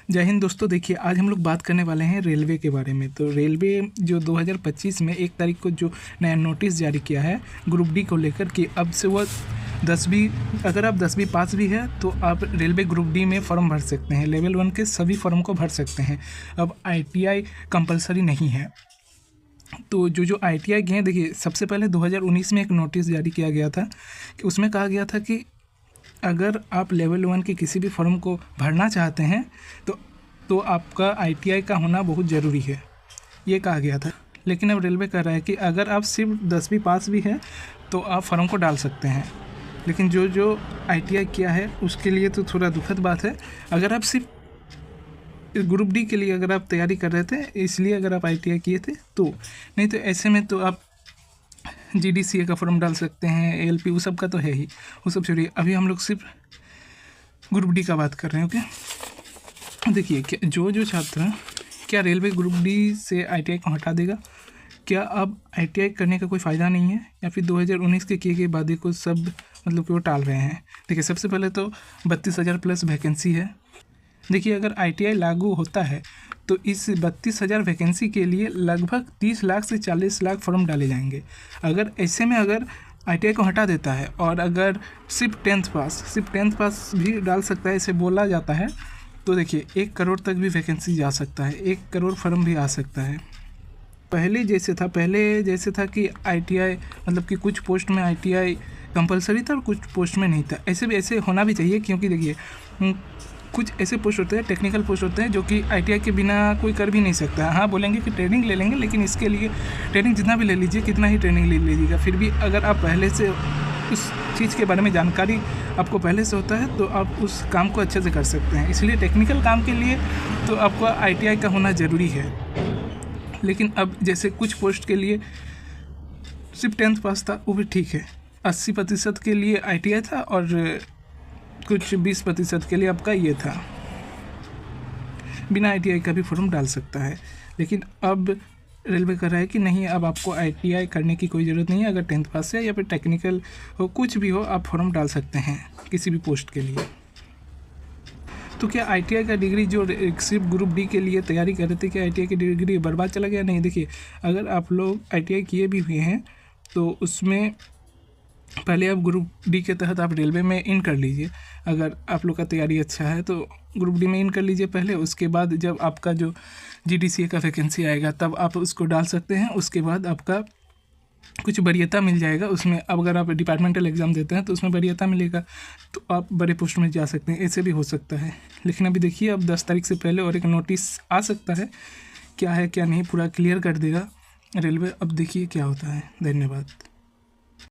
जय हिंद दोस्तों। देखिए, आज हम लोग बात करने वाले हैं रेलवे के बारे में। तो रेलवे जो 2025 में 1 तारीख को जो नया नोटिस जारी किया है ग्रुप डी को लेकर कि अब से वह 10वीं, अगर आप 10वीं पास भी है तो आप रेलवे ग्रुप डी में फॉर्म भर सकते हैं। लेवल 1 के सभी फॉर्म को भर सकते हैं। अब ITI कंपलसरी नहीं है। तो जो ITI के हैं, देखिए सबसे पहले 2019 में एक नोटिस जारी किया गया था कि उसमें कहा गया था कि अगर आप लेवल 1 के किसी भी फॉर्म को भरना चाहते हैं तो आपका ITI का होना बहुत ज़रूरी है, ये कहा गया था। लेकिन अब रेलवे कह रहा है कि अगर आप सिर्फ 10वीं पास भी हैं तो आप फॉर्म को डाल सकते हैं। लेकिन जो ITI किया है उसके लिए तो थोड़ा दुखद बात है। अगर आप सिर्फ ग्रुप डी के लिए अगर आप तैयारी कर रहे थे, इसलिए अगर आप ITI किए थे तो, नहीं तो ऐसे में तो आप GDCA का फॉर्म डाल सकते हैं। ALP वो सब का तो है ही, वो सब छोड़िए। अभी हम लोग सिर्फ ग्रुप डी का बात कर रहे हैं। ओके, देखिए जो छात्र, क्या रेलवे ग्रुप डी से ITI को हटा देगा? क्या अब ITI करने का कोई फ़ायदा नहीं है, या फिर 2019 के किए गए वादे को सब मतलब कि वो टाल रहे हैं? देखिए, सबसे पहले तो 32,000 प्लस वैकेंसी है। देखिए, अगर ITI लागू होता है तो इस 32,000 वैकेंसी के लिए लगभग 30 लाख से 40 लाख फॉर्म डाले जाएंगे। अगर ऐसे में अगर ITI को हटा देता है और अगर सिर्फ 10th पास भी डाल सकता है, ऐसे बोला जाता है, तो देखिए 1 करोड़ तक भी वैकेंसी जा सकता है, 1 करोड़ फॉर्म भी आ सकता है। पहले जैसे था कि ITI मतलब कि कुछ पोस्ट में ITI कंपलसरी था और कुछ पोस्ट में नहीं था। ऐसे होना भी चाहिए, क्योंकि देखिए कुछ ऐसे पोस्ट होते हैं, टेक्निकल पोस्ट होते हैं, जो कि ITI के बिना कोई कर भी नहीं सकता। हाँ, बोलेंगे कि ट्रेनिंग ले लेंगे, लेकिन इसके लिए ट्रेनिंग जितना भी ले लीजिए, कितना ही ट्रेनिंग ले लीजिएगा, फिर भी अगर आप पहले से उस चीज़ के बारे में जानकारी आपको पहले से होता है तो आप उस काम को अच्छे से कर सकते हैं। इसलिए टेक्निकल काम के लिए तो आपका ITI का होना ज़रूरी है। लेकिन अब जैसे कुछ पोस्ट के लिए सिर्फ 10th पास था, वो भी ठीक है। 80% के लिए ITI था और कुछ 20% के लिए आपका ये था, बिना ITI का भी फॉर्म डाल सकता है। लेकिन अब रेलवे कर रहा है कि नहीं, अब आपको ITI करने की कोई ज़रूरत नहीं है। अगर 10th पास है या फिर टेक्निकल हो, कुछ भी हो, आप फॉर्म डाल सकते हैं किसी भी पोस्ट के लिए। तो क्या ITI का डिग्री जो सिर्फ ग्रुप डी के लिए तैयारी कर रहे थे, क्या ITI की डिग्री बर्बाद चला गया? नहीं। देखिए, अगर आप लोग ITI किए भी हुए हैं तो उसमें पहले आप ग्रुप डी के तहत आप रेलवे में इन कर लीजिए। अगर आप लोग का तैयारी अच्छा है तो ग्रुप डी में इन कर लीजिए पहले। उसके बाद जब आपका जो GDCA का वैकेंसी आएगा तब आप उसको डाल सकते हैं। उसके बाद आपका कुछ वरीयता मिल जाएगा उसमें। अब अगर आप डिपार्टमेंटल एग्ज़ाम देते हैं तो उसमें वरीयता मिलेगा, तो आप बड़े पोस्ट में जा सकते हैं। ऐसे भी हो सकता है। लेकिन अभी देखिए, अब 10 तारीख से पहले और एक नोटिस आ सकता है, क्या है क्या नहीं पूरा क्लियर कर देगा रेलवे। अब देखिए क्या होता है। धन्यवाद।